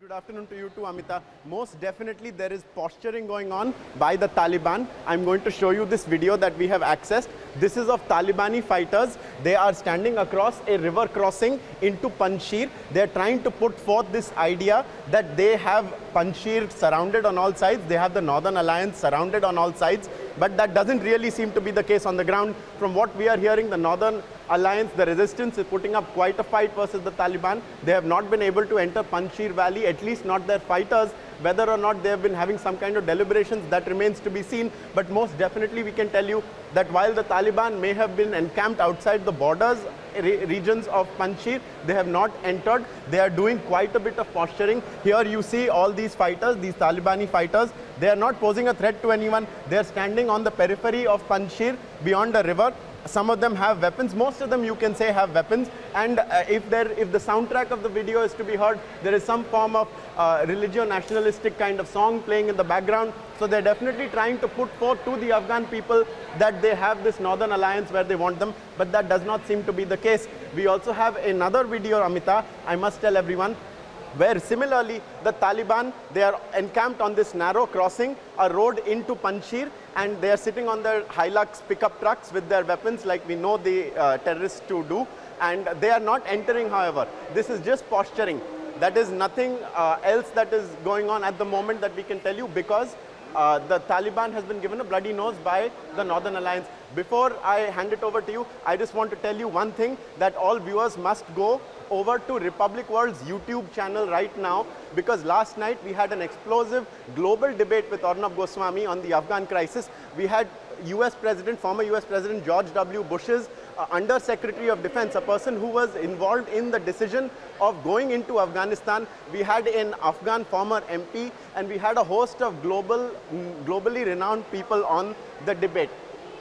Good afternoon to you too, Amita. Most definitely there is posturing going on by the Taliban. I'm going to show you this video that we have accessed. This is of Talibani fighters. They are standing across a river crossing into Panjshir. They're trying to put forth this idea that they have Panjshir surrounded on all sides. They have the Northern Alliance surrounded on all sides. But that doesn't really seem to be the case on the ground. From what we are hearing, the Northern Alliance, the resistance is putting up quite a fight versus the Taliban. They have not been able to enter Panjshir Valley, at least not their fighters. Whether or not they have been having some kind of deliberations, that remains to be seen. But most definitely we can tell you that while the Taliban may have been encamped outside the borders, regions of Panjshir, they have not entered. They are doing quite a bit of posturing. Here you see all these fighters, these Talibani fighters. They are not posing a threat to anyone. They are standing on the periphery of Panjshir beyond the river. Some of them have weapons. Most of them, you can say, have weapons. And if the soundtrack of the video is to be heard, there is some form of religio-nationalistic kind of song playing in the background. So they're definitely trying to put forth to the Afghan people that they have this Northern Alliance where they want them. But that does not seem to be the case. We also have another video, Amita, I must tell everyone, where similarly the Taliban, they are encamped on this narrow crossing, a road into Panjshir, and they are sitting on their Hilux pickup trucks with their weapons like we know the terrorists to do, and they are not entering, however. This is just posturing. That is nothing else that is going on at the moment that we can tell you, because the Taliban has been given a bloody nose by the Northern Alliance. Before I hand it over to you, I just want to tell you one thing, that all viewers must go over to Republic World's YouTube channel right now, because last night we had an explosive global debate with Arnab Goswami on the Afghan crisis. We had former US President George W. Bush's Under Secretary of Defense, a person who was involved in the decision of going into Afghanistan. We had an Afghan former MP, and we had a host of globally renowned people on the debate.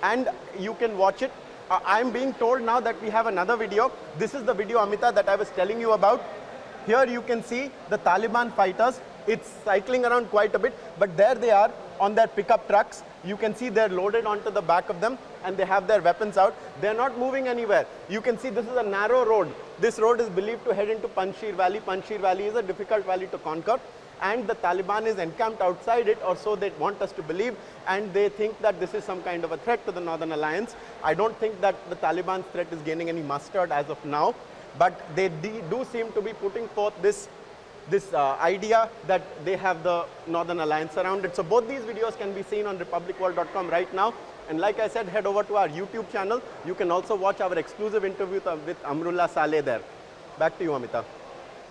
And you can watch it. I'm being told now that we have another video. This is the video, Amita, that I was telling you about. Here you can see the Taliban fighters. It's cycling around quite a bit, but there they are on their pickup trucks. You can see they're loaded onto the back of them, and they have their weapons out. They're not moving anywhere. You can see this is a narrow road. This road is believed to head into Panjshir Valley. Panjshir Valley is a difficult valley to conquer, and the Taliban is encamped outside it, or so they want us to believe, and they think that this is some kind of a threat to the Northern Alliance. I don't think that the Taliban's threat is gaining any mustard as of now, but they do seem to be putting forth this idea that they have the Northern Alliance surrounded. So both these videos can be seen on republicworld.com right now. And like I said, head over to our YouTube channel. You can also watch our exclusive interview with Amrullah Saleh there. Back to you, Amita.